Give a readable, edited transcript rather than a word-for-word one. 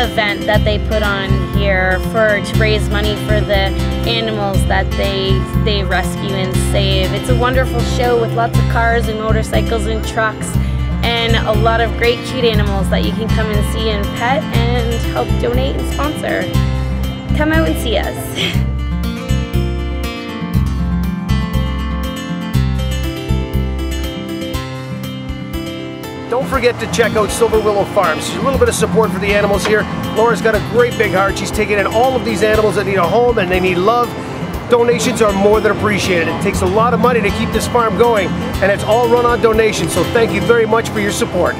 event that they put on here to raise money for the animals that they rescue and save. It's a wonderful show with lots of cars and motorcycles and trucks and a lot of great cute animals that you can come and see and pet and help donate and sponsor. Come out and see us. Don't forget to check out Silver Willow Farm. She's a little bit of support for the animals here. Laura's got a great big heart. She's taking in all of these animals that need a home and they need love. Donations are more than appreciated. It takes a lot of money to keep this farm going, and it's all run on donations, so thank you very much for your support.